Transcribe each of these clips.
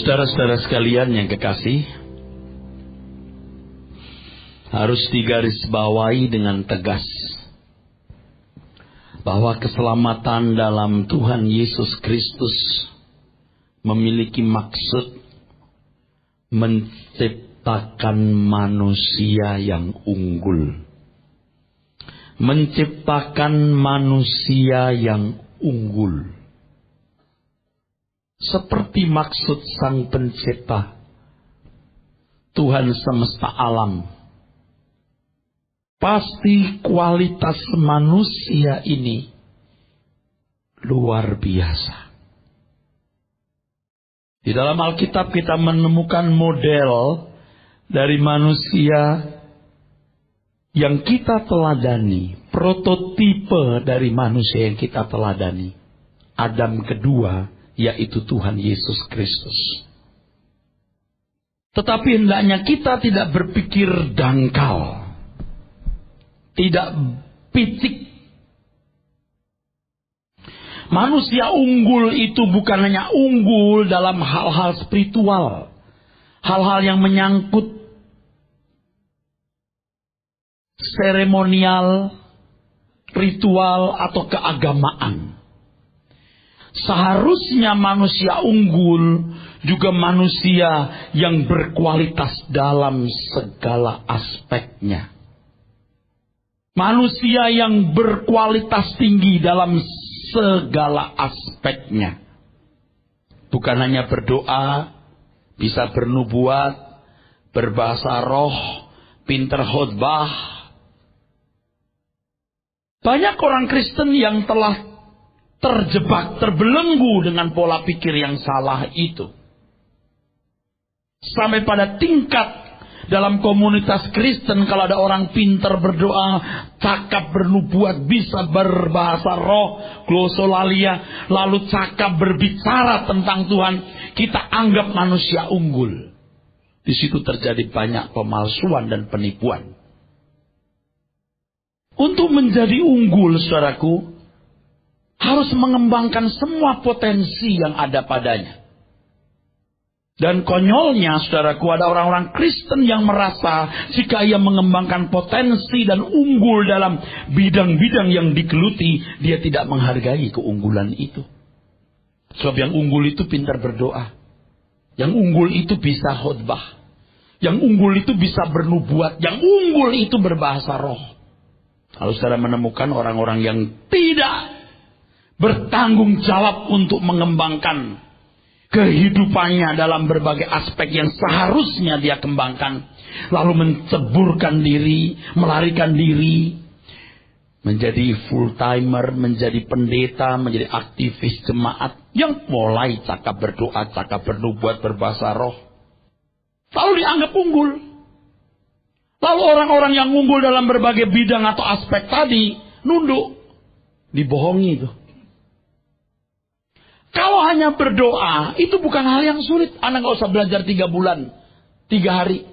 Saudara-saudara sekalian yang kekasih, harus digarisbawahi dengan tegas bahwa keselamatan dalam Tuhan Yesus Kristus memiliki maksud menciptakan manusia yang unggul. Menciptakan manusia yang unggul. Seperti maksud Sang Pencipta, Tuhan semesta alam. Pasti kualitas manusia ini luar biasa. Di dalam Alkitab kita menemukan model dari manusia yang kita teladani, prototipe dari manusia yang kita teladani. Adam kedua, yaitu Tuhan Yesus Kristus. Tetapi hendaknya kita tidak berpikir dangkal, tidak picik. Manusia unggul itu bukan hanya unggul dalam hal-hal spiritual, hal-hal yang menyangkut seremonial, ritual, atau keagamaan. Seharusnya manusia unggul juga manusia yang berkualitas dalam segala aspeknya. Manusia yang berkualitas tinggi dalam segala aspeknya. Bukan hanya berdoa, bisa bernubuat, berbahasa roh, pinter khotbah. Banyak orang Kristen yang telah terjebak, terbelenggu dengan pola pikir yang salah itu. Sampai pada tingkat dalam komunitas Kristen, kalau ada orang pintar berdoa, cakap bernubuat, bisa berbahasa roh, glosolalia, lalu cakap berbicara tentang Tuhan, kita anggap manusia unggul. Di situ terjadi banyak pemalsuan dan penipuan. Untuk menjadi unggul, saudaraku, harus mengembangkan semua potensi yang ada padanya. Dan konyolnya, saudaraku, ada orang-orang Kristen yang merasa jika ia mengembangkan potensi dan unggul dalam bidang-bidang yang digeluti, dia tidak menghargai keunggulan itu. Sebab yang unggul itu pintar berdoa. Yang unggul itu bisa khotbah. Yang unggul itu bisa bernubuat. Yang unggul itu berbahasa roh. Lalu saudara menemukan orang-orang yang tidak bertanggung jawab untuk mengembangkan kehidupannya dalam berbagai aspek yang seharusnya dia kembangkan. Lalu menceburkan diri, melarikan diri. Menjadi full timer, menjadi pendeta, menjadi aktivis jemaat. Yang mulai cakap berdoa, cakap bernubuat, berbahasa roh. Lalu dianggap unggul. Lalu orang-orang yang unggul dalam berbagai bidang atau aspek tadi nunduk. Dibohongi itu. Kalau hanya berdoa, itu bukan hal yang sulit. Anak gak usah belajar 3 bulan, 3 hari.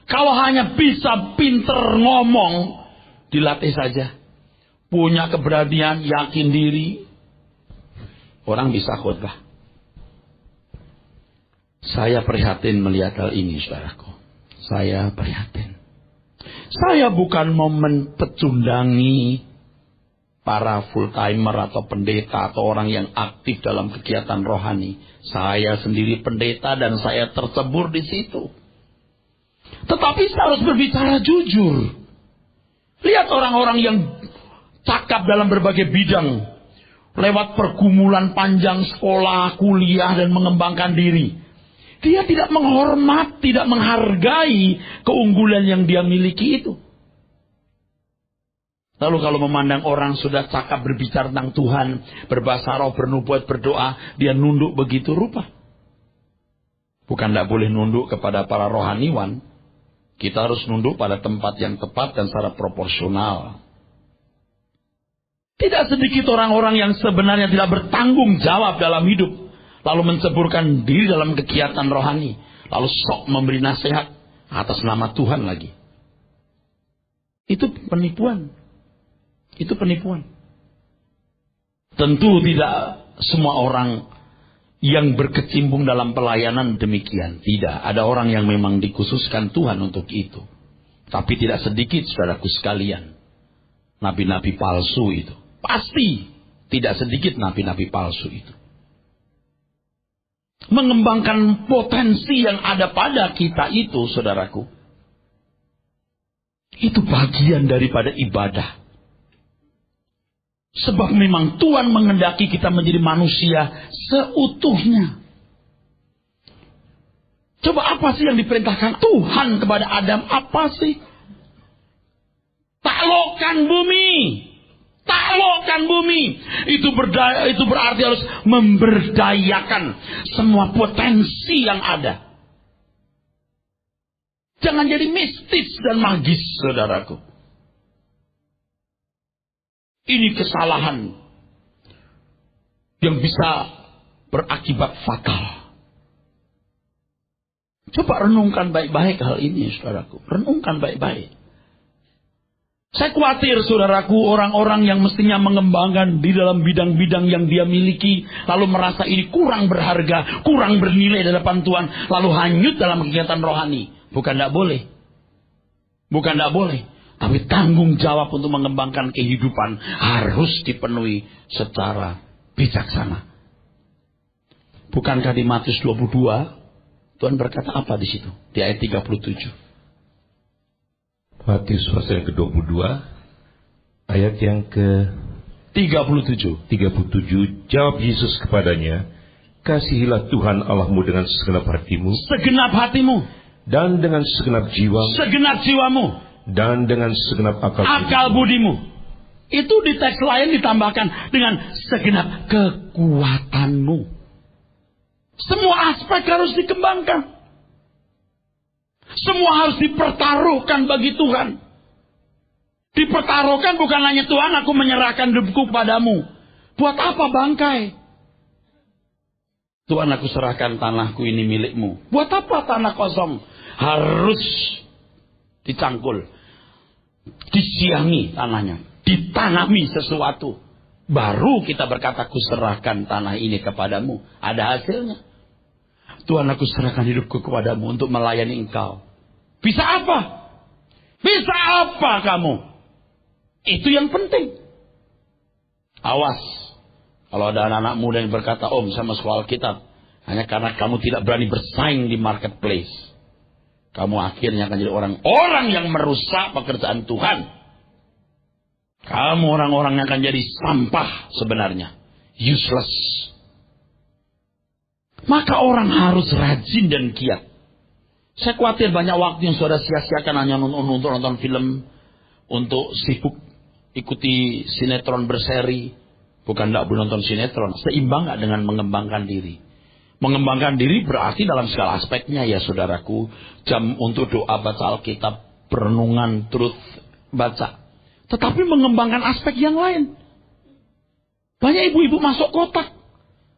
Kalau hanya bisa pinter ngomong, dilatih saja. Punya keberanian, yakin diri, orang bisa khotbah. Saya prihatin melihat hal ini, saudaraku. Saya prihatin. Saya bukan mau mempecundangi para full timer atau pendeta atau orang yang aktif dalam kegiatan rohani. Saya sendiri pendeta dan saya tercebur di situ. Tetapi saya harus berbicara jujur. Lihat orang-orang yang cakap dalam berbagai bidang. Lewat pergumulan panjang sekolah, kuliah, dan mengembangkan diri. Dia tidak menghormat, tidak menghargai keunggulan yang dia miliki itu. Lalu kalau memandang orang sudah cakap berbicara tentang Tuhan, berbahasa roh, bernubuat, berdoa, dia nunduk begitu rupa. Bukan tidak boleh nunduk kepada para rohaniwan. Kita harus nunduk pada tempat yang tepat dan secara proporsional. Tidak sedikit orang-orang yang sebenarnya tidak bertanggung jawab dalam hidup. Lalu menceburkan diri dalam kegiatan rohani. Lalu sok memberi nasihat atas nama Tuhan lagi. Itu penipuan. Itu penipuan. Tentu tidak semua orang yang berkecimpung dalam pelayanan demikian. Tidak, ada orang yang memang dikhususkan Tuhan untuk itu. Tapi tidak sedikit, saudaraku sekalian, nabi-nabi palsu itu. Pasti tidak sedikit nabi-nabi palsu itu. Mengembangkan potensi yang ada pada kita itu, saudaraku, itu bagian daripada ibadah. Sebab memang Tuhan menghendaki kita menjadi manusia seutuhnya. Coba apa sih yang diperintahkan Tuhan kepada Adam? Apa sih? Taklukkan bumi. Taklukkan bumi. Itu berarti harus memberdayakan semua potensi yang ada. Jangan jadi mistis dan magis, saudaraku. Ini kesalahan yang bisa berakibat fatal. Coba renungkan baik-baik hal ini, saudaraku. Renungkan baik-baik. Saya khawatir, saudaraku, orang-orang yang mestinya mengembangkan di dalam bidang-bidang yang dia miliki, lalu merasa ini kurang berharga, kurang bernilai di hadapan Tuhan, lalu hanyut dalam kegiatan rohani. Bukan tidak boleh. Bukan tidak boleh. Tapi tanggung jawab untuk mengembangkan kehidupan harus dipenuhi secara bijaksana. Bukankah di Matius 22 Tuhan berkata apa di situ? Di ayat 37. Matius pasal yang ke-22 ayat yang ke-37. Jawab Yesus kepadanya, kasihilah Tuhan Allahmu dengan segenap hatimu. Segenap hatimu. Dan dengan segenap jiwamu. Segenap jiwamu. Dan dengan segenap akal budimu. Itu di teks lain ditambahkan dengan segenap kekuatanmu. Semua aspek harus dikembangkan. Semua harus dipertaruhkan bagi Tuhan. Dipertaruhkan bukan hanya Tuhan, aku menyerahkan hidupku padamu. Buat apa bangkai? Tuhan, aku serahkan tanahku ini milikmu. Buat apa tanah kosong? Harus dicangkul, disiangi tanahnya, ditanami sesuatu. Baru kita berkata, aku serahkan tanah ini kepadamu. Ada hasilnya. Tuhan, aku serahkan hidupku kepadamu untuk melayani engkau. Bisa apa? Bisa apa kamu? Itu yang penting. Awas. Kalau ada anak-anak muda yang berkata, Om, sama soal Alkitab, hanya karena kamu tidak berani bersaing di marketplace, kamu akhirnya akan jadi orang-orang yang merusak pekerjaan Tuhan. Kamu orang-orang yang akan jadi sampah sebenarnya. Useless. Maka orang harus rajin dan giat. Saya khawatir banyak waktu yang saudara sia-siakan hanya untuk nonton film, untuk sibuk ikuti sinetron berseri. Bukan tidak boleh nonton sinetron. Seimbang nggak dengan mengembangkan diri? Mengembangkan diri berarti dalam segala aspeknya ya saudaraku. Jam untuk doa, baca Alkitab, perenungan, truth, baca. Tetapi mengembangkan aspek yang lain. Banyak ibu-ibu masuk kotak.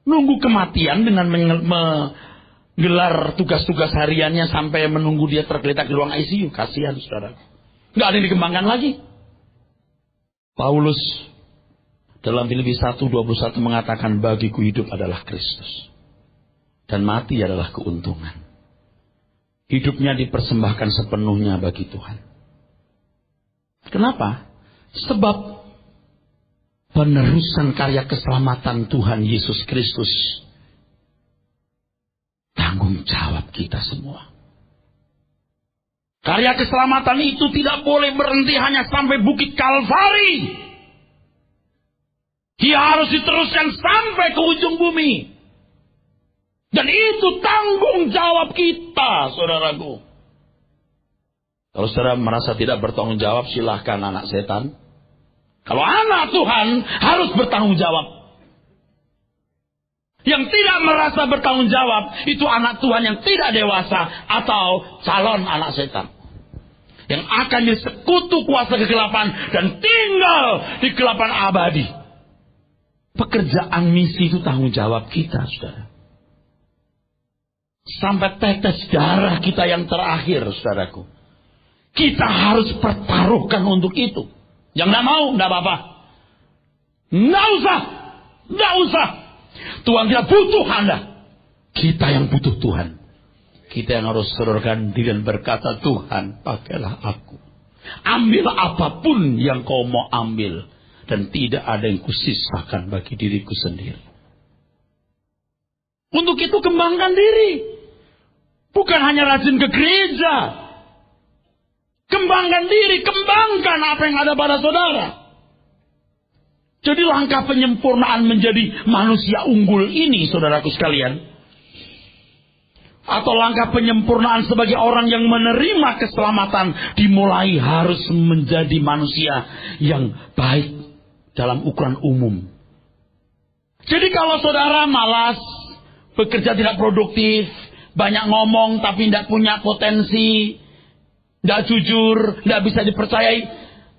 Nunggu kematian dengan menggelar tugas-tugas hariannya sampai menunggu dia tergeletak di ruang ICU. Kasihan saudara. Nggak ada yang dikembangkan lagi. Paulus dalam Filipi 1:21 mengatakan, bagiku hidup adalah Kristus. Dan mati adalah keuntungan. Hidupnya dipersembahkan sepenuhnya bagi Tuhan. Kenapa? Sebab penerusan karya keselamatan Tuhan Yesus Kristus tanggung jawab kita semua. Karya keselamatan itu tidak boleh berhenti hanya sampai Bukit Kalvari. Dia harus diteruskan sampai ke ujung bumi. Dan itu tanggung jawab kita, saudaraku. Kalau saudara merasa tidak bertanggung jawab, silahkan anak setan. Kalau anak Tuhan harus bertanggung jawab. Yang tidak merasa bertanggung jawab, itu anak Tuhan yang tidak dewasa atau calon anak setan. Yang akan jadi sekutu kuasa kegelapan dan tinggal di kegelapan abadi. Pekerjaan misi itu tanggung jawab kita, saudara. Sampai tetes darah kita yang terakhir, saudaraku. Kita harus pertaruhkan untuk itu. Yang tidak mau, tidak apa-apa. Tidak usah. Tidak usah. Tuhan tidak butuh Anda. Kita yang butuh Tuhan. Kita yang harus serahkan diri dan berkata, Tuhan, pakailah aku. Ambil apapun yang kau mau ambil. Dan tidak ada yang kusisakan bagi diriku sendiri. Untuk itu kembangkan diri. Bukan hanya rajin ke gereja. Kembangkan diri, kembangkan apa yang ada pada saudara. Jadi langkah penyempurnaan menjadi manusia unggul ini, saudaraku sekalian, atau langkah penyempurnaan sebagai orang yang menerima keselamatan, dimulai harus menjadi manusia yang baik dalam ukuran umum. Jadi kalau saudara malas, bekerja tidak produktif, banyak ngomong tapi tidak punya potensi, tidak jujur, tidak bisa dipercayai,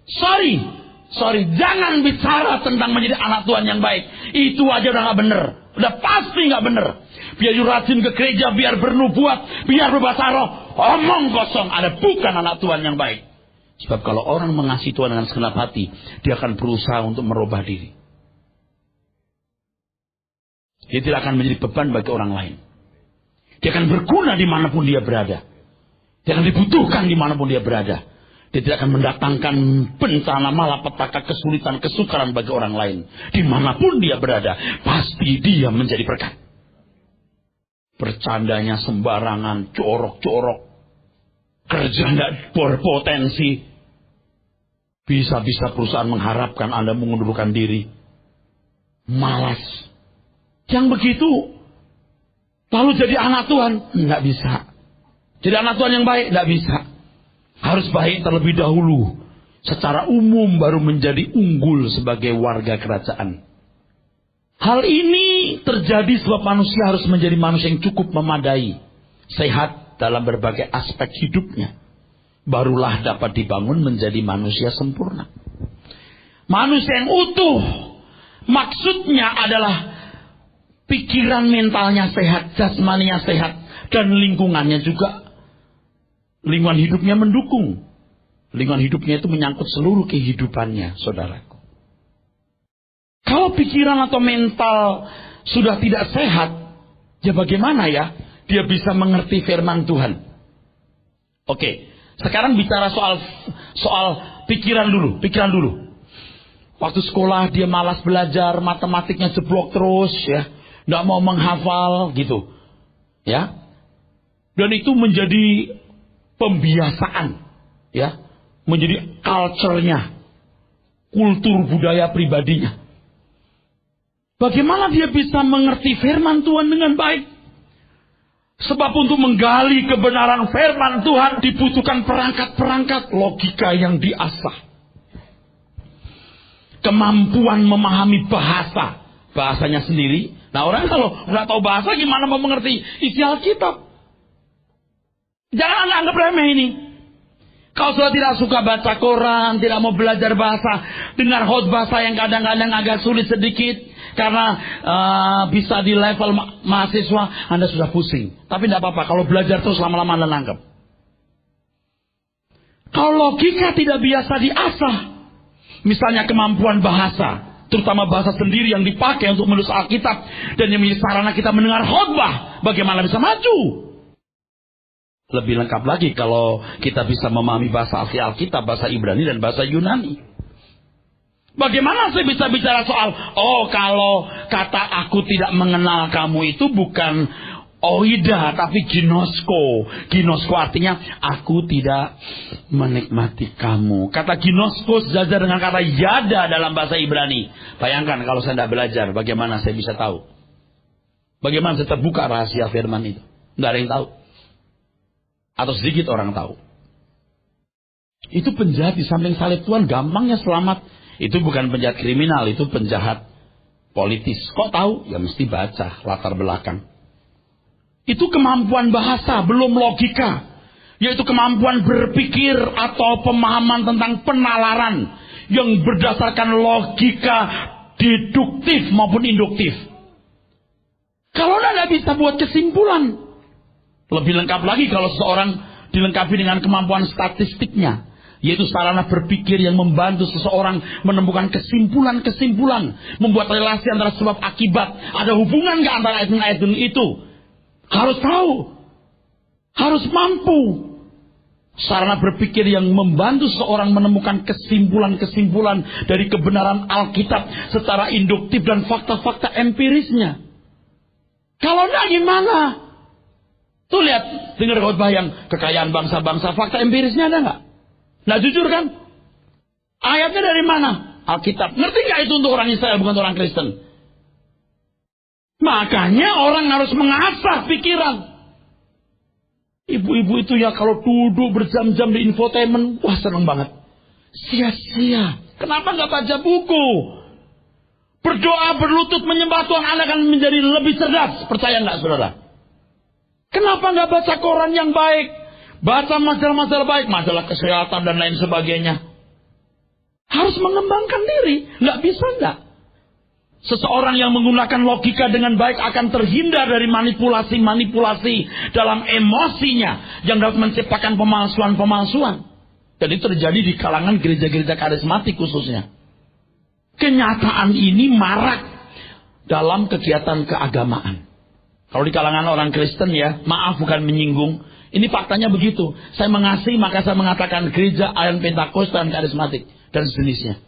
sorry, jangan bicara tentang menjadi anak Tuhan yang baik. Itu aja udah gak bener, udah pasti gak bener. Biar rajin ke gereja, biar bernubuat, biar berbahasa roh, omong kosong, ada bukan anak Tuhan yang baik. Sebab kalau orang mengasihi Tuhan dengan segenap hati, dia akan berusaha untuk merubah diri. Dia tidak akan menjadi beban bagi orang lain. Dia akan berguna dimanapun dia berada. Dia akan dibutuhkan dimanapun dia berada. Dia tidak akan mendatangkan bencana, malapetaka, kesulitan, kesukaran bagi orang lain. Dimanapun dia berada, pasti dia menjadi berkat. Bercandanya sembarangan, corok-corok, kerja tidak berpotensi. Bisa-bisa perusahaan mengharapkan Anda mengundurkan diri. Malas. Yang begitu, lalu jadi anak Tuhan? Tidak bisa. Jadi anak Tuhan yang baik? Tidak bisa. Harus baik terlebih dahulu. Secara umum baru menjadi unggul sebagai warga kerajaan. Hal ini terjadi sebab manusia harus menjadi manusia yang cukup memadai. Sehat dalam berbagai aspek hidupnya. Barulah dapat dibangun menjadi manusia sempurna. Manusia yang utuh. Maksudnya adalah pikiran mentalnya sehat, jasmaninya sehat. Dan lingkungannya juga. Lingkungan hidupnya mendukung. Lingkungan hidupnya itu menyangkut seluruh kehidupannya, saudaraku. Kalau pikiran atau mental sudah tidak sehat, ya bagaimana ya dia bisa mengerti firman Tuhan? Oke, sekarang bicara soal pikiran dulu. Waktu sekolah dia malas belajar, matematiknya jeblok terus, ya, nggak mau menghafal gitu, ya. Dan itu menjadi pembiasaan, ya, menjadi culture-nya, kultur budaya pribadinya. Bagaimana dia bisa mengerti firman Tuhan dengan baik? Sebab untuk menggali kebenaran firman Tuhan dibutuhkan perangkat-perangkat logika yang diasah. Kemampuan memahami bahasanya sendiri. Nah, orang kalau nggak tahu bahasa gimana mau mengerti isi Alkitab? Jangan anggap remeh ini. Kalau sudah tidak suka baca koran, tidak mau belajar bahasa, dengar khotbah yang kadang-kadang agak sulit sedikit, karena bisa di level mahasiswa, Anda sudah pusing. Tapi tidak apa-apa, kalau belajar terus lama-lama Anda nangkep. Kalau logika tidak biasa diasah, misalnya kemampuan bahasa, terutama bahasa sendiri yang dipakai untuk menulis Alkitab, dan yang menjadi sarana kita mendengar khotbah, bagaimana bisa maju? Lebih lengkap lagi kalau kita bisa memahami bahasa asli Alkitab, bahasa Ibrani dan bahasa Yunani. Bagaimana saya bisa bicara soal, kalau kata aku tidak mengenal kamu itu bukan oida, tapi ginosko. Ginosko artinya aku tidak menikmati kamu. Kata ginosko sejajar dengan kata yada dalam bahasa Ibrani. Bayangkan kalau saya tidak belajar, bagaimana saya bisa tahu? Bagaimana saya terbuka rahasia firman itu? Tidak ada yang tahu. Atau sedikit orang tahu. Itu penjahat di samping salib Tuhan gampangnya selamat. Itu bukan penjahat kriminal, itu penjahat politis. Kok tahu? Ya mesti baca latar belakang. Itu kemampuan bahasa, belum logika. Yaitu kemampuan berpikir atau pemahaman tentang penalaran. Yang berdasarkan logika deduktif maupun induktif. Kalau Anda bisa buat kesimpulan. Lebih lengkap lagi kalau seseorang dilengkapi dengan kemampuan statistiknya. Yaitu sarana berpikir yang membantu seseorang menemukan kesimpulan-kesimpulan. Membuat relasi antara sebab akibat. Ada hubungan nggak antara ayat itu? Harus tahu. Harus mampu. Sarana berpikir yang membantu seorang menemukan kesimpulan-kesimpulan dari kebenaran Alkitab secara induktif dan fakta-fakta empirisnya. Kalau enggak gimana? Tuh lihat, dengar khotbah yang kekayaan bangsa-bangsa, fakta empirisnya ada enggak? Nah jujur kan? Ayatnya dari mana? Alkitab. Ngerti enggak itu untuk orang Israel, bukan orang Kristen? Makanya orang harus mengasah pikiran. Ibu-ibu itu ya kalau duduk berjam-jam di infotainment, wah seneng banget. Sia-sia. Kenapa nggak baca buku? Berdoa, berlutut, menyembah Tuhan, Anda akan menjadi lebih cerdas. Percaya nggak, saudara? Kenapa nggak baca koran yang baik? Baca majalah-majalah baik, majalah kesehatan dan lain sebagainya. Harus mengembangkan diri. Nggak bisa nggak? Seseorang yang menggunakan logika dengan baik akan terhindar dari manipulasi-manipulasi dalam emosinya yang dapat menciptakan pemalsuan-pemalsuan. Dan itu terjadi di kalangan gereja-gereja karismatik khususnya. Kenyataan ini marak dalam kegiatan keagamaan. Kalau di kalangan orang Kristen ya, maaf bukan menyinggung. Ini faktanya begitu. Saya mengasihi maka saya mengatakan gereja Alian Pentakosta dan karismatik dan sejenisnya.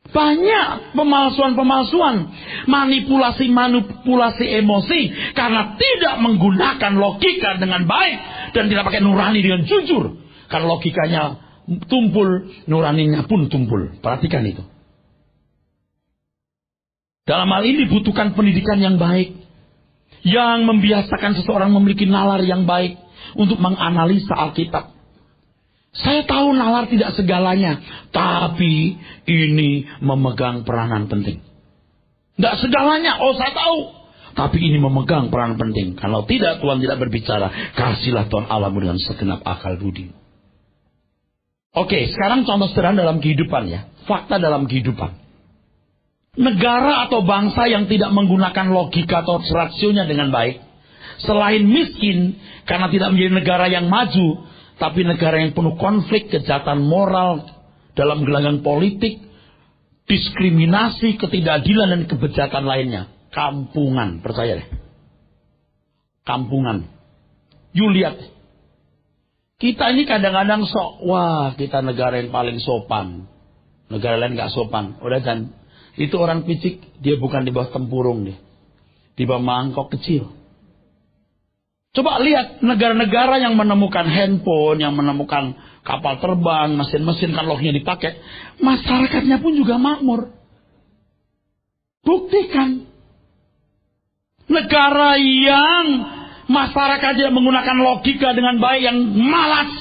Banyak pemalsuan-pemalsuan, manipulasi-manipulasi emosi karena tidak menggunakan logika dengan baik dan tidak pakai nurani dengan jujur. Karena logikanya tumpul, nuraninya pun tumpul. Perhatikan itu. Dalam hal ini dibutuhkan pendidikan yang baik yang membiasakan seseorang memiliki nalar yang baik untuk menganalisa Alkitab. Saya tahu nalar tidak segalanya, tapi ini memegang peranan penting. Tidak segalanya, oh saya tahu, tapi ini memegang peranan penting. Kalau tidak, Tuhan tidak berbicara. Kasihlah Tuhan Allahmu dengan segenap akal budi. Oke, sekarang contoh sederhana dalam kehidupan ya. Fakta dalam kehidupan. Negara atau bangsa yang tidak menggunakan logika atau rasionya dengan baik, selain miskin karena tidak menjadi negara yang maju, tapi negara yang penuh konflik, kejahatan moral dalam gelanggang politik, diskriminasi, ketidakadilan dan kebejatan lainnya. Kampungan, percaya deh. Kampungan. You lihat. Kita ini kadang-kadang wah kita negara yang paling sopan. Negara lain gak sopan. Udah kan. Itu orang picik, dia bukan di bawah tempurung dia. Di bawah mangkok kecil. Coba lihat negara-negara yang menemukan handphone, yang menemukan kapal terbang, mesin-mesin teknologinya dipakai, masyarakatnya pun juga makmur. Buktikan. Negara yang masyarakatnya menggunakan logika dengan baik, yang malas.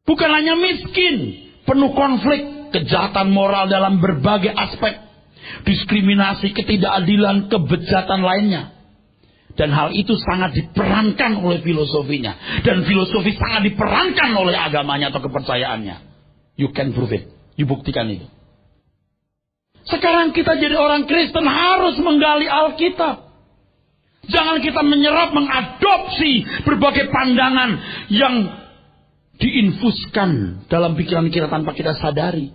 Bukan hanya miskin, penuh konflik, kejahatan moral dalam berbagai aspek, diskriminasi, ketidakadilan, kebejatan lainnya. Dan hal itu sangat diperankan oleh filosofinya. Dan filosofi sangat diperankan oleh agamanya atau kepercayaannya. You can prove it. You buktikan itu. Sekarang kita jadi orang Kristen harus menggali Alkitab. Jangan kita menyerap, mengadopsi berbagai pandangan yang diinfuskan dalam pikiran kita tanpa kita sadari.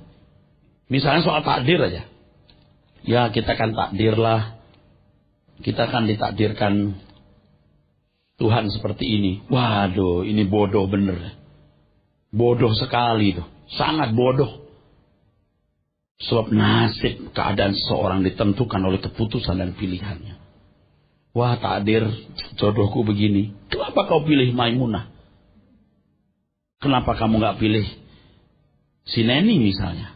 Misalnya soal takdir aja. Ya kita kan takdir lah. Kita kan ditakdirkan Tuhan seperti ini. Waduh, ini bodoh bener. Bodoh sekali tuh. Sangat bodoh. Sebab nasib keadaan seseorang ditentukan oleh keputusan dan pilihannya. Wah takdir jodohku begini. Kenapa kau pilih Maimunah? Kenapa kamu gak pilih si Neni misalnya?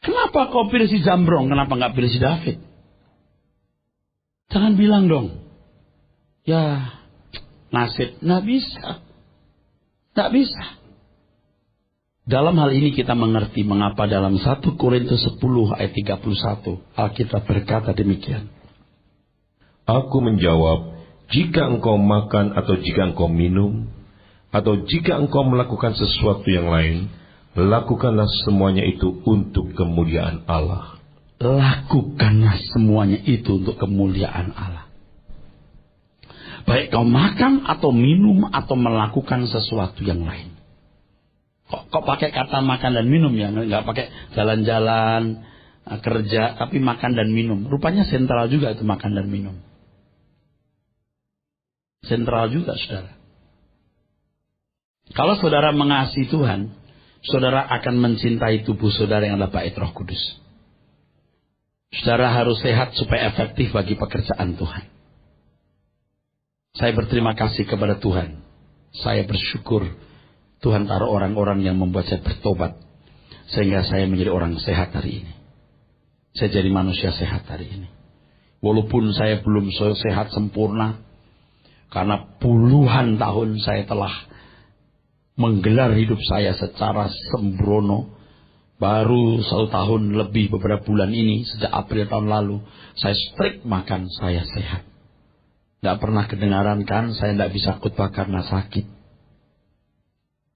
Kenapa kau pilih si Zambrong? Kenapa gak pilih si David? Jangan bilang dong, ya nasib, nggak bisa. Nggak bisa. Dalam hal ini kita mengerti mengapa dalam 1 Korintus 10 ayat 31 Alkitab berkata demikian. Aku menjawab, jika engkau makan atau jika engkau minum, atau jika engkau melakukan sesuatu yang lain, lakukanlah semuanya itu untuk kemuliaan Allah. Lakukanlah semuanya itu untuk kemuliaan Allah. Baik kau makan atau minum atau melakukan sesuatu yang lain. Kok pakai kata makan dan minum ya? Nggak pakai jalan-jalan, kerja, tapi makan dan minum. Rupanya sentral juga itu makan dan minum. Sentral juga, saudara. Kalau saudara mengasihi Tuhan, saudara akan mencintai tubuh saudara yang adalah bait Roh Kudus. Saudara harus sehat supaya efektif bagi pekerjaan Tuhan. Saya berterima kasih kepada Tuhan. Saya bersyukur Tuhan taruh orang-orang yang membuat saya bertobat, sehingga saya menjadi orang sehat hari ini. Saya jadi manusia sehat hari ini. Walaupun saya belum sehat sempurna, karena puluhan tahun saya telah menggelar hidup saya secara sembrono. Baru 1 tahun lebih beberapa bulan ini, sejak April tahun lalu, saya strict makan, saya sehat. Tidak pernah kedengaran kan, saya tidak bisa khotbah karena sakit.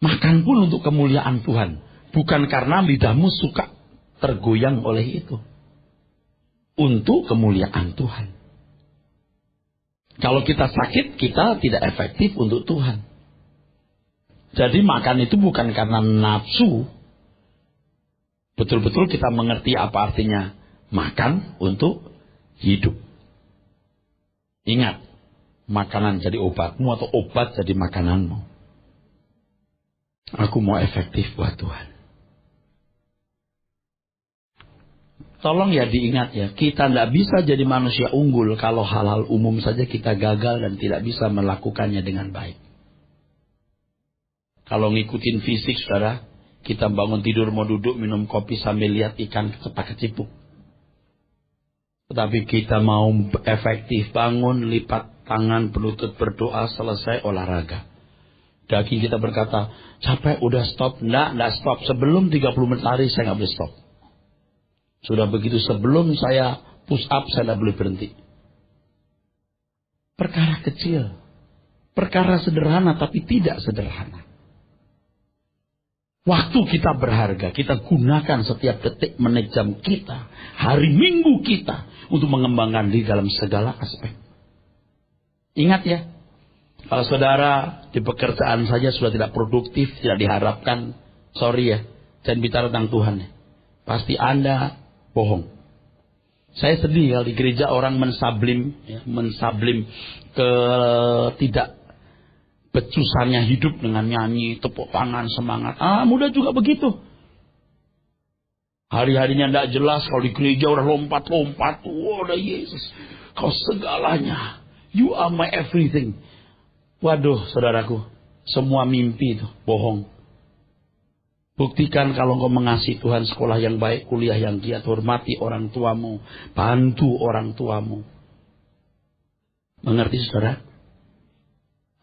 Makan pun untuk kemuliaan Tuhan. Bukan karena lidahmu suka tergoyang oleh itu. Untuk kemuliaan Tuhan. Kalau kita sakit, kita tidak efektif untuk Tuhan. Jadi makan itu bukan karena nafsu. Betul-betul kita mengerti apa artinya makan untuk hidup. Ingat, makanan jadi obatmu atau obat jadi makananmu. Aku mau efektif buat Tuhan. Tolong ya diingat ya, kita tidak bisa jadi manusia unggul kalau hal-hal umum saja kita gagal dan tidak bisa melakukannya dengan baik. Kalau ngikutin fisik, saudara, kita bangun tidur mau duduk minum kopi sambil lihat ikan cepat kecipuk. Tetapi kita mau efektif, bangun, lipat tangan, berlutut, berdoa, selesai olahraga. Daging kita berkata, capek, udah stop. Nggak stop. Sebelum 30 menit lari saya nggak boleh stop. Sudah begitu sebelum saya push up saya nggak boleh berhenti. Perkara kecil. Perkara sederhana tapi tidak sederhana. Waktu kita berharga, kita gunakan setiap detik, menit, jam kita, hari minggu kita untuk mengembangkan diri dalam segala aspek. Ingat ya, kalau saudara di pekerjaan saja sudah tidak produktif, tidak diharapkan, sorry ya, jangan bicara tentang Tuhan ya. Pasti Anda bohong. Saya sedih kalau di gereja orang mensablim ke tidak becusannya hidup dengan nyanyi, tepuk tangan, semangat. Mudah juga begitu. Hari-harinya tidak jelas, kalau di gereja udah lompat-lompat. Udah Yesus, kau segalanya. You are my everything. Waduh, saudaraku, semua mimpi itu bohong. Buktikan kalau engkau mengasihi Tuhan, sekolah yang baik, kuliah yang giat, hormati orang tuamu, bantu orang tuamu. Mengerti saudara?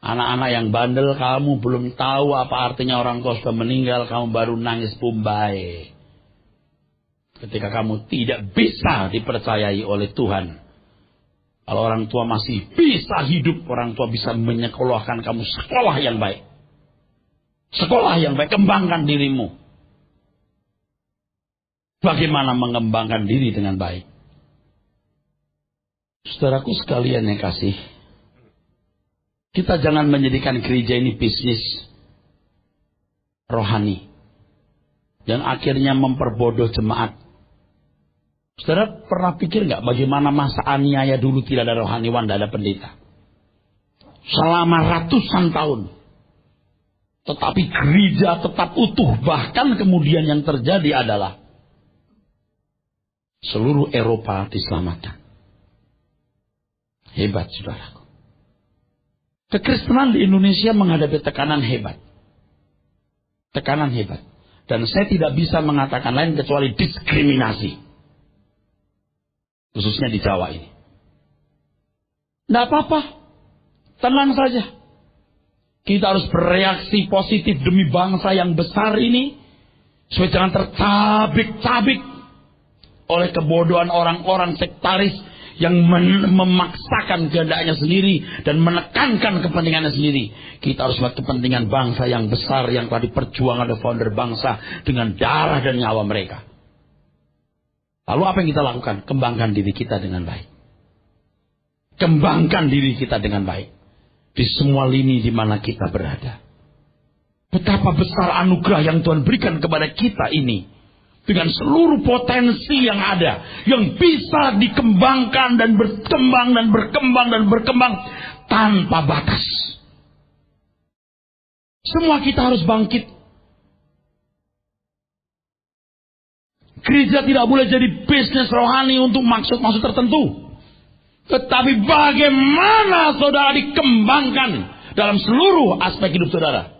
Anak-anak yang bandel, kamu belum tahu apa artinya orang tua sudah meninggal, kamu baru nangis Bombay. Ketika kamu tidak bisa dipercayai oleh Tuhan. Kalau orang tua masih bisa hidup, orang tua bisa menyekolahkan kamu sekolah yang baik. Sekolah yang baik, kembangkan dirimu. Bagaimana mengembangkan diri dengan baik? Saudaraku sekalian yang kasih, kita jangan menjadikan gereja ini bisnis rohani yang akhirnya memperbodoh jemaat. Saudara pernah pikir nggak bagaimana masa aniaya dulu tidak ada rohaniwan, tidak ada pendeta? Selama ratusan tahun. Tetapi gereja tetap utuh. Bahkan kemudian yang terjadi adalah seluruh Eropa diselamatkan. Hebat saudaraku. Kekristenan di Indonesia menghadapi tekanan hebat. Tekanan hebat. Dan saya tidak bisa mengatakan lain kecuali diskriminasi. Khususnya di Jawa ini. Tidak apa-apa. Tenang saja. Kita harus bereaksi positif demi bangsa yang besar ini. Supaya jangan tercabik-cabik oleh kebodohan orang-orang sektaris yang memaksakan kehendaknya sendiri dan menekankan kepentingannya sendiri. Kita harus buat kepentingan bangsa yang besar yang telah diperjuangkan oleh founder bangsa dengan darah dan nyawa mereka. Lalu apa yang kita lakukan? Kembangkan diri kita dengan baik. Kembangkan diri kita dengan baik. Di semua lini di mana kita berada. Betapa besar anugerah yang Tuhan berikan kepada kita ini. Dengan seluruh potensi yang ada. Yang bisa dikembangkan dan berkembang dan berkembang dan berkembang. tanpa batas. Semua kita harus bangkit. Gereja tidak boleh jadi bisnis rohani untuk maksud-maksud tertentu. Tetapi bagaimana saudara dikembangkan dalam seluruh aspek hidup saudara.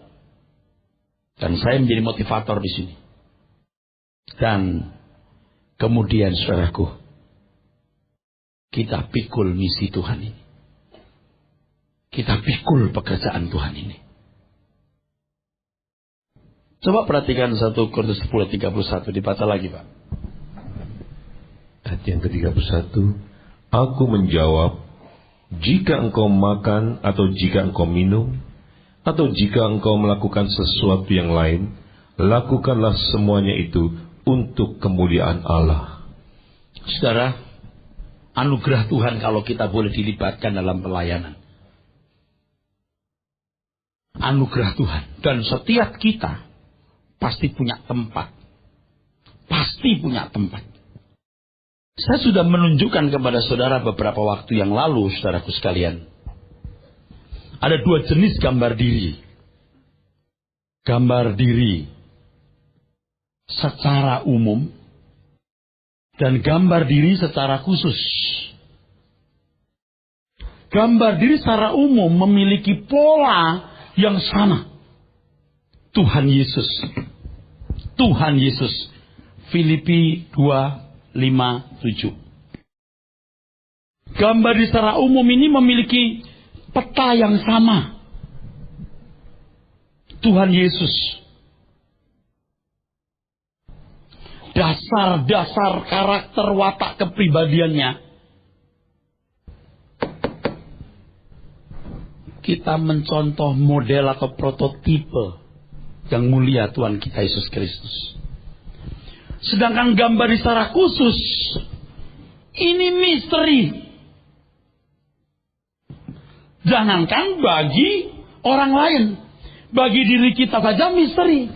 Dan saya menjadi motivator di sini. Dan kemudian saudaraku, kita pikul misi Tuhan ini. Kita pikul pekerjaan Tuhan ini. Coba perhatikan 1 Korintus 10:31, dibaca lagi Pak. Ayat yang ke-31, aku menjawab, jika engkau makan atau jika engkau minum, atau jika engkau melakukan sesuatu yang lain, lakukanlah semuanya itu untuk kemuliaan Allah. Saudara, anugerah Tuhan kalau kita boleh dilibatkan dalam pelayanan. Anugerah Tuhan. Dan setiap kita pasti punya tempat. Pasti punya tempat. Saya sudah menunjukkan kepada saudara beberapa waktu yang lalu, saudaraku sekalian. Ada 2 jenis gambar diri. Gambar diri secara umum dan gambar diri secara khusus. Gambar diri secara umum memiliki pola yang sama. Tuhan Yesus. Tuhan Yesus. Filipi 2:5-7. Gambar diri secara umum ini memiliki peta yang sama. Tuhan Yesus. Dasar-dasar karakter watak kepribadiannya. Kita mencontoh model atau prototipe yang mulia Tuhan kita Yesus Kristus. Sedangkan gambar secara khusus, ini misteri. Jangankan bagi orang lain, bagi diri kita saja misteri.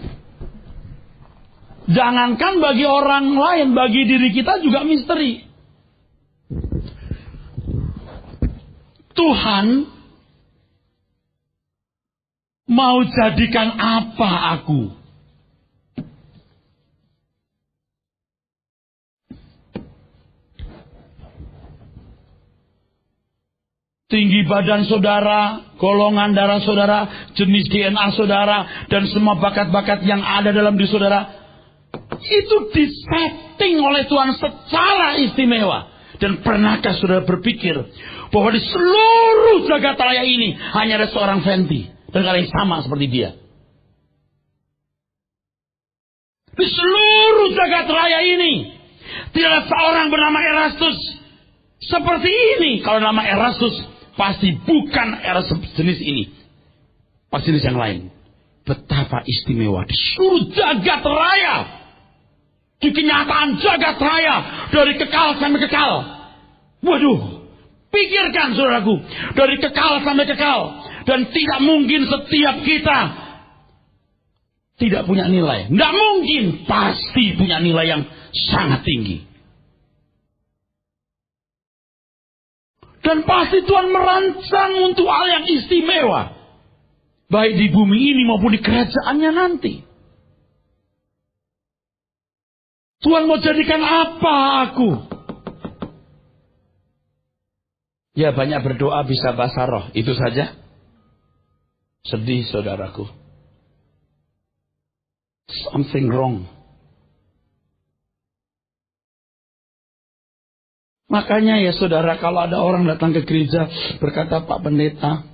Jangankan bagi orang lain, bagi diri kita juga misteri. Tuhan mau jadikan apa aku? Tinggi badan saudara, golongan darah saudara, jenis DNA saudara, dan semua bakat-bakat yang ada dalam diri saudara, itu disetting oleh Tuhan secara istimewa. Dan pernahkah saudara berpikir bahwa di seluruh jagat raya ini hanya ada seorang Fenty dan kalian sama seperti dia? Di seluruh jagat raya ini tidak ada seorang bernama Erastus seperti ini. Kalau nama Erastus pasti bukan Erastus jenis ini, pasti jenis yang lain. Betapa istimewa di seluruh jagat raya, di kenyataan jagat raya, dari kekal sampai kekal. Waduh, pikirkan saudaraku, dari kekal sampai kekal. Dan tidak mungkin setiap kita tidak punya nilai. Tidak mungkin, pasti punya nilai yang sangat tinggi. Dan pasti Tuhan merancang untuk hal yang istimewa, baik di bumi ini maupun di kerajaannya nanti. Tuhan mau jadikan apa aku? Ya, banyak berdoa bisa bahasa roh, itu saja. Sedih saudaraku. Something wrong. Makanya ya saudara, kalau ada orang datang ke gereja berkata, Pak Pendeta,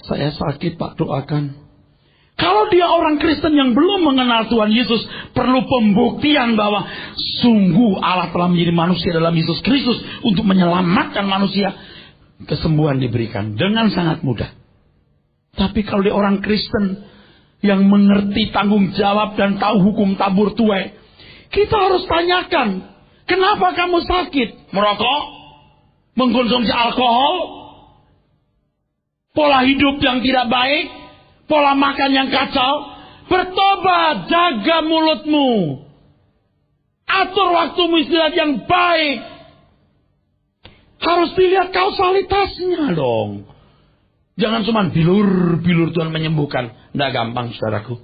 saya sakit Pak, doakan. Kalau dia orang Kristen yang belum mengenal Tuhan Yesus, perlu pembuktian bahwa sungguh Allah telah menjadi manusia dalam Yesus Kristus untuk menyelamatkan manusia. Kesembuhan diberikan dengan sangat mudah. Tapi kalau dia orang Kristen yang mengerti tanggung jawab dan tahu hukum tabur tuai, kita harus tanyakan, kenapa kamu sakit? Merokok? Mengkonsumsi alkohol? Pola hidup yang tidak baik? Pola makan yang kacau? Bertobat, jaga mulutmu. Atur waktumu istirahat yang baik. Harus dilihat kausalitasnya dong. Jangan cuma bilur-bilur Tuhan menyembuhkan. Tidak gampang, saudaraku.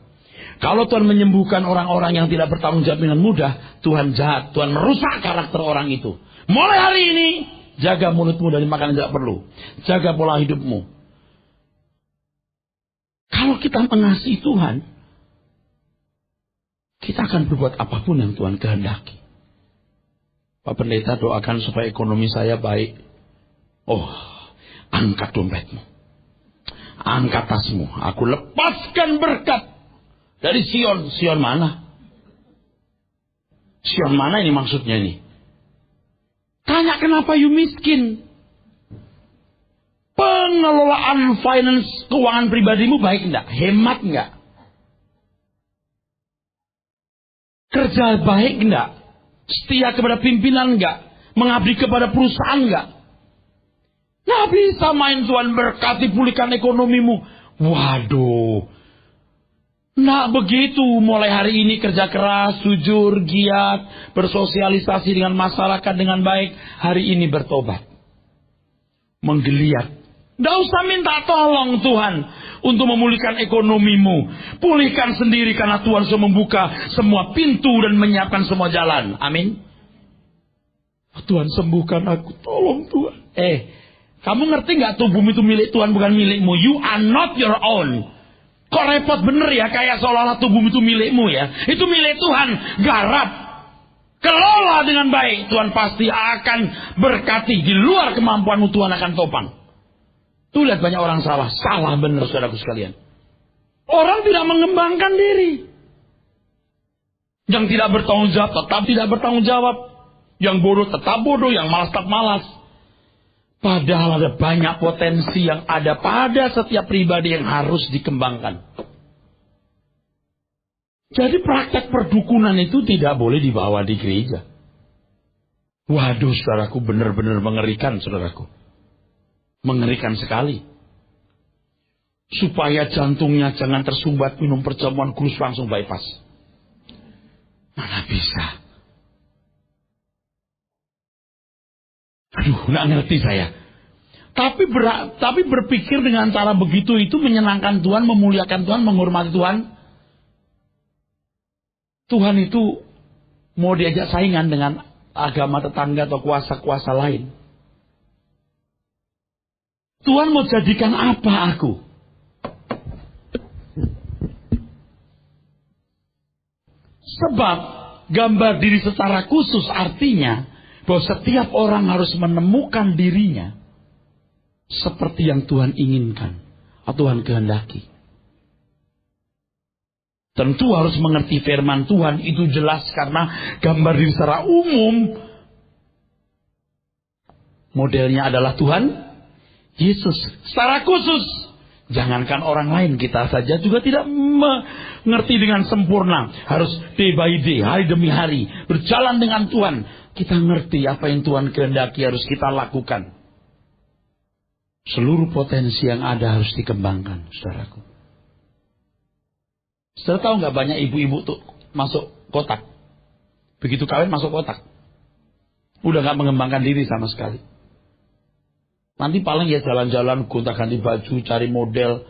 Kalau Tuhan menyembuhkan orang-orang yang tidak bertanggung jawab dengan mudah, Tuhan jahat. Tuhan merusak karakter orang itu. Mulai hari ini, jaga mulutmu dari makanan yang tidak perlu. Jaga pola hidupmu. Kalau kita mengasihi Tuhan, kita akan berbuat apapun yang Tuhan kehendaki. Pak Pendeta, doakan supaya ekonomi saya baik. Oh, angkat dompetmu. Angkat tasmu. Aku lepaskan berkat dari Sion. Sion mana? Sion mana ini maksudnya ini? Tanya kenapa you miskin? Pengelolaan finance keuangan pribadimu baik enggak? Hemat enggak? Kerja baik enggak? Setia kepada pimpinan enggak? Mengabdi kepada perusahaan enggak? Nggak bisa main Tuhan berkati pulihkan ekonomimu. Waduh. Nggak begitu. Mulai hari ini kerja keras, jujur, giat, bersosialisasi dengan masyarakat dengan baik. Hari ini bertobat. Menggeliat. Nggak usah minta tolong Tuhan untuk memulihkan ekonomimu. Pulihkan sendiri karena Tuhan sudah membuka semua pintu dan menyiapkan semua jalan. Amin. Tuhan sembuhkan aku. Tolong Tuhan. Kamu ngerti nggak tubuhmu itu milik Tuhan bukan milikmu? You are not your own. Kok repot bener ya, kayak seolah-olah tubuhmu itu milikmu ya. Itu milik Tuhan. Garap. Kelola dengan baik. Tuhan pasti akan berkati. Di luar kemampuanmu Tuhan akan topang. Tuh lihat banyak orang salah. Salah bener saudaraku sekalian. Orang tidak mengembangkan diri. Yang tidak bertanggung jawab tetap tidak bertanggung jawab. Yang bodoh tetap bodoh. Yang malas tetap malas. Padahal ada banyak potensi yang ada pada setiap pribadi yang harus dikembangkan. Jadi praktek perdukunan itu tidak boleh dibawa di gereja. Waduh, saudaraku, benar-benar mengerikan, saudaraku. Mengerikan sekali. Supaya jantungnya jangan tersumbat minum perjamuan kudus langsung bypass. Mana bisa? Aduh, nggak ngerti saya. Tapi berpikir dengan cara begitu itu menyenangkan Tuhan, memuliakan Tuhan, menghormati Tuhan. Tuhan itu mau diajak saingan dengan agama tetangga atau kuasa-kuasa lain. Tuhan mau jadikan apa aku? Sebab gambar diri secara khusus artinya bahwa setiap orang harus menemukan dirinya seperti yang Tuhan inginkan atau Tuhan kehendaki. Tentu harus mengerti firman Tuhan, itu jelas karena gambar diri secara umum modelnya adalah Tuhan Yesus. Secara khusus, jangankan orang lain, kita saja juga tidak mengerti dengan sempurna. Harus day by day, hari demi hari, berjalan dengan Tuhan. Kita ngerti apa yang Tuhan kehendaki harus kita lakukan. Seluruh potensi yang ada harus dikembangkan, saudaraku. Saudara tahu nggak banyak ibu-ibu tuh masuk kotak. Begitu kawin masuk kotak. Udah nggak mengembangkan diri sama sekali. Nanti paling ya jalan-jalan, gonta-ganti baju, cari model.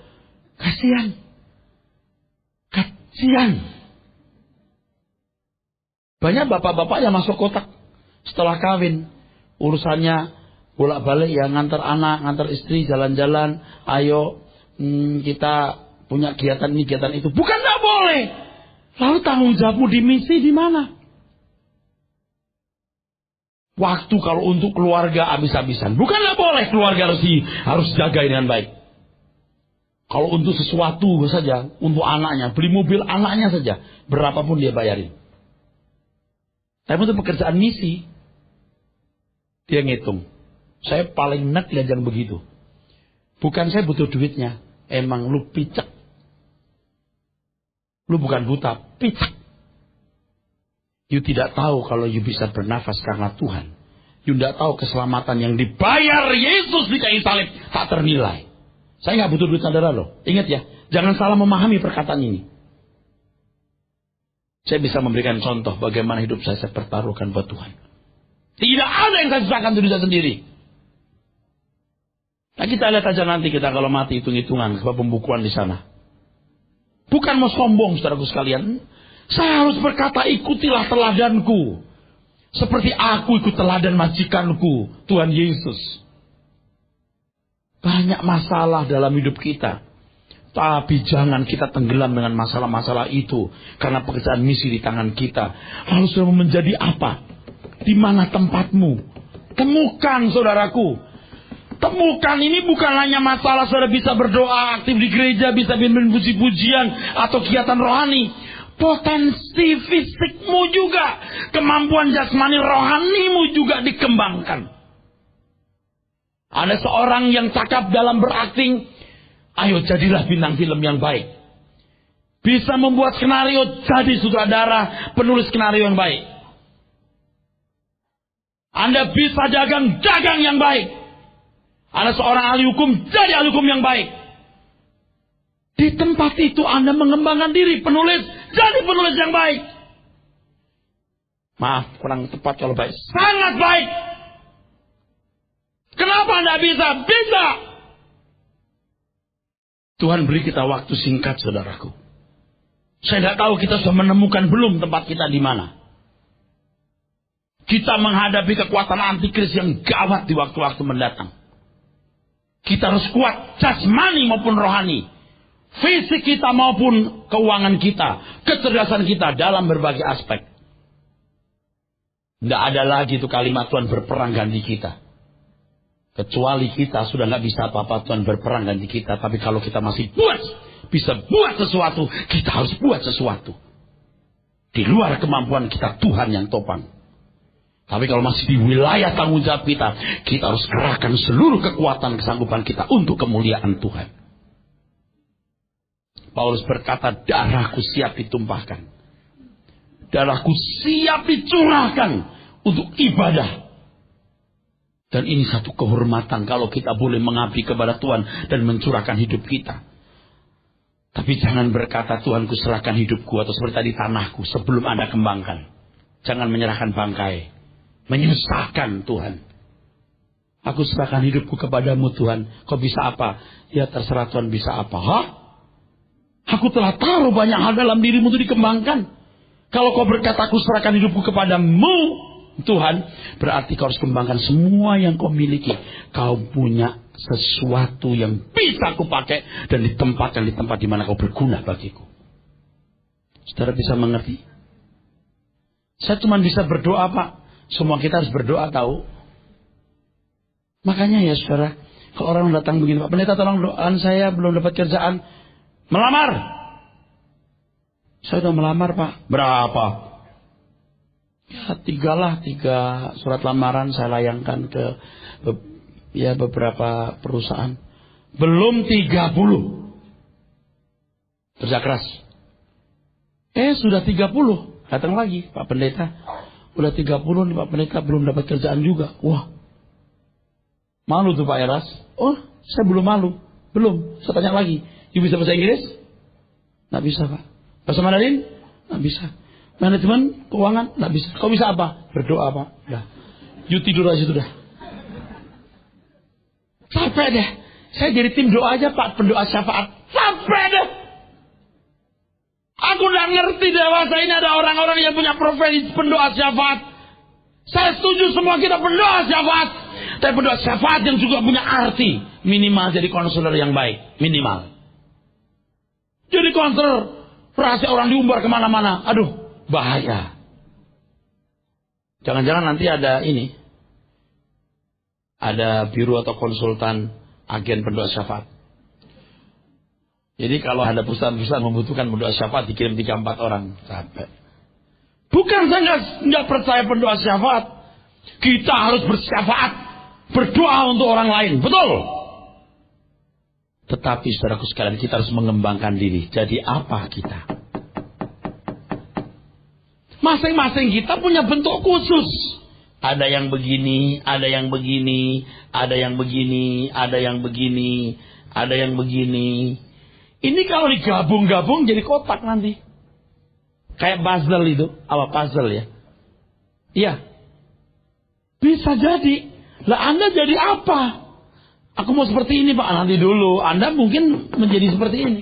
Kasihan. Banyak bapak-bapak yang masuk kotak setelah kawin. Urusannya bolak-balik ya, ngantar anak, ngantar istri, jalan-jalan. Ayo kita punya kegiatan ini, kegiatan itu. Bukan nggak boleh. Lalu tanggung jawabmu di misi di mana? Waktu kalau untuk keluarga habis-habisan. Bukan nggak boleh, keluarga harus jaga dengan baik. Kalau untuk sesuatu saja, untuk anaknya, beli mobil anaknya saja, berapapun dia bayarin. Tapi untuk pekerjaan misi, dia ngitung. Saya paling enak lihat yang begitu. Bukan saya butuh duitnya, emang lu picek. Lu bukan buta, picek. You tidak tahu kalau you bisa bernafas karena Tuhan. You tidak tahu keselamatan yang dibayar Yesus di kayu salib tak ternilai. Saya nggak butuh duit saudara loh. Ingat ya, jangan salah memahami perkataan ini. Saya bisa memberikan contoh bagaimana hidup saya pertaruhkan buat Tuhan. Tidak ada yang saya susahkan untuk diri saya sendiri. Nah, kita lihat aja nanti kita kalau mati hitung-hitungan sebab pembukuan di sana. Bukan mau sombong, saudaraku sekalian. Saya harus berkata, ikutilah teladanku. Seperti aku ikut teladan majikanku, Tuhan Yesus. Banyak masalah dalam hidup kita. Tapi jangan kita tenggelam dengan masalah-masalah itu. Karena pekerjaan misi di tangan kita. Lalu saudara menjadi apa? Di mana tempatmu? Temukan, saudaraku. Temukan, ini bukan hanya masalah saudara bisa berdoa, aktif di gereja, bisa bimbing puji-pujian atau kegiatan rohani. Potensi fisikmu juga, kemampuan jasmani rohanimu juga dikembangkan. Ada seorang yang cakap dalam berakting, ayo jadilah bintang film yang baik. Bisa membuat skenario, jadi sutradara, penulis skenario yang baik. Anda bisa dagang yang baik. Ada seorang ahli hukum, jadi ahli hukum yang baik. Di tempat itu Anda mengembangkan diri. Penulis, jadi penulis yang baik. Maaf, kurang tepat kalau baik. Sangat baik. Kenapa Anda bisa? Bisa. Tuhan beri kita waktu singkat, saudaraku. Saya tidak tahu kita sudah menemukan belum tempat kita di mana. Kita menghadapi kekuatan antikris yang gawat di waktu-waktu mendatang. Kita harus kuat jasmani maupun rohani. Fisik kita maupun keuangan kita. Kecerdasan kita dalam berbagai aspek. Tidak ada lagi itu kalimat Tuhan berperang ganti kita. Kecuali kita sudah nggak bisa apa-apa Tuhan berperang ganti kita. Tapi kalau kita masih bisa buat sesuatu. Kita harus buat sesuatu. Di luar kemampuan kita Tuhan yang topang. Tapi kalau masih di wilayah tanggung jawab kita, kita harus kerahkan seluruh kekuatan kesanggupan kita untuk kemuliaan Tuhan. Paulus berkata, darahku siap ditumpahkan. Darahku siap dicurahkan untuk ibadah. Dan ini satu kehormatan kalau kita boleh mengabdi kepada Tuhan dan mencurahkan hidup kita. Tapi jangan berkata, Tuhanku serahkan hidupku, atau seperti tadi tanahku, sebelum Anda kembangkan. Jangan menyerahkan bangkai. Menyusahkan Tuhan. Aku serahkan hidupku kepadamu Tuhan. Kau bisa apa? Ya terserah Tuhan bisa apa. Hah? Aku telah taruh banyak hal dalam dirimu untuk dikembangkan. Kalau kau berkata aku serahkan hidupku kepadamu Tuhan, berarti kau harus kembangkan semua yang kau miliki. Kau punya sesuatu yang bisa aku pakai dan ditempatkan di tempat di mana kau berguna bagiku. Saudara bisa mengerti? Saya cuma bisa berdoa, Pak. Semua kita harus berdoa, tahu. Makanya ya saudara, kalau orang datang begini, Pak Pendeta tolong doakan saya, belum dapat kerjaan. Melamar. Saya sudah melamar, Pak. Berapa? Ya 3 surat lamaran saya layangkan ke beberapa perusahaan. Belum 30. Kerja keras. Sudah 30. Datang lagi, Pak Pendeta. Udah 30 nih Pak Pendeta, belum dapat kerjaan juga. Wah. Malu tuh Pak Eras. Oh, saya belum malu. Belum. Saya tanya lagi. You bisa bahasa Inggris? Nggak bisa, Pak. Bahasa Mandarin? Nggak bisa. Manajemen, keuangan? Nggak bisa. Kau bisa apa? Berdoa, Pak. Udah. You tidur aja sudah. Capek deh. Saya jadi tim doa aja, Pak. Pendoa syafaat. Capek deh. Aku udah ngerti dewasa ini ada orang-orang yang punya profesi pendoa syafaat. Saya setuju semua kita pendoa syafaat. Tapi pendoa syafaat yang juga punya arti. Minimal jadi konselor yang baik. Minimal. Jadi konselor. Rahasia orang diumbar kemana-mana. Aduh, bahaya. Jangan-jangan nanti ada ini. Ada biro atau konsultan agen pendoa syafaat. Jadi kalau ada perusahaan-perusahaan membutuhkan pendoa syafaat dikirim 3-4 orang. Capek. Bukan saya nggak percaya pendoa syafaat. Kita harus bersyafaat. Berdoa untuk orang lain. Betul. Tetapi saudaraku sekalian kita harus mengembangkan diri. Jadi apa kita? Masing-masing kita punya bentuk khusus. Ada yang begini, ada yang begini, ada yang begini, ada yang begini, ada yang begini. Ini kalau digabung-gabung jadi kotak nanti. Kayak puzzle itu. Apa puzzle ya? Iya. Bisa jadi. Lah Anda jadi apa? Aku mau seperti ini Pak. Nanti dulu, Anda mungkin menjadi seperti ini.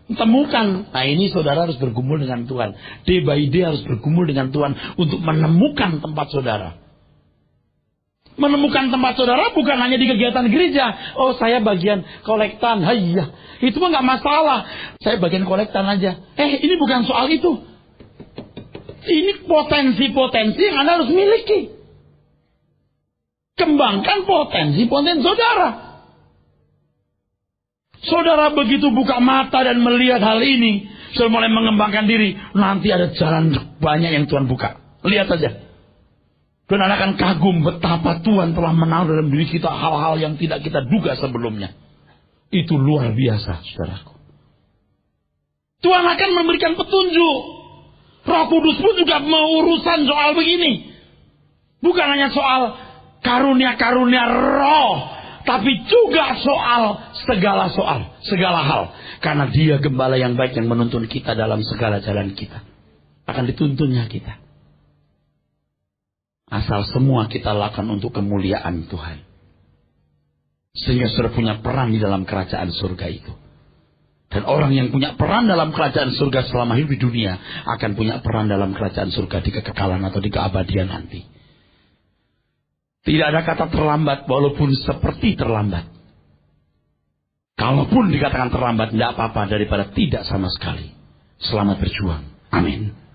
Temukan. Nah ini saudara harus bergumul dengan Tuhan. Day by day harus bergumul dengan Tuhan untuk menemukan tempat saudara. Menemukan tempat saudara bukan hanya di kegiatan gereja. Oh saya bagian kolektan. Iya, itu mah gak masalah. Saya bagian kolektan aja. Ini bukan soal itu. Ini potensi-potensi yang Anda harus miliki. Kembangkan potensi-potensi saudara. Saudara begitu buka mata dan melihat hal ini, sudah mulai mengembangkan diri. Nanti ada jalan banyak yang Tuhan buka. Lihat saja. Dan Anda akan kagum betapa Tuhan telah menaruh dalam diri kita hal-hal yang tidak kita duga sebelumnya. Itu luar biasa, saudaraku. Tuhan akan memberikan petunjuk. Roh Kudus pun juga mau urusan soal begini. Bukan hanya soal karunia-karunia roh, tapi juga soal, segala hal. Karena Dia gembala yang baik yang menuntun kita dalam segala jalan kita. Akan dituntunnya kita. Asal semua kita lakukan untuk kemuliaan Tuhan. Sehingga sudah punya peran di dalam kerajaan surga itu. Dan orang yang punya peran dalam kerajaan surga selama hidup di dunia akan punya peran dalam kerajaan surga di kekekalan atau di keabadian nanti. Tidak ada kata terlambat walaupun seperti terlambat. Kalaupun dikatakan terlambat, tidak apa-apa daripada tidak sama sekali. Selamat berjuang. Amin.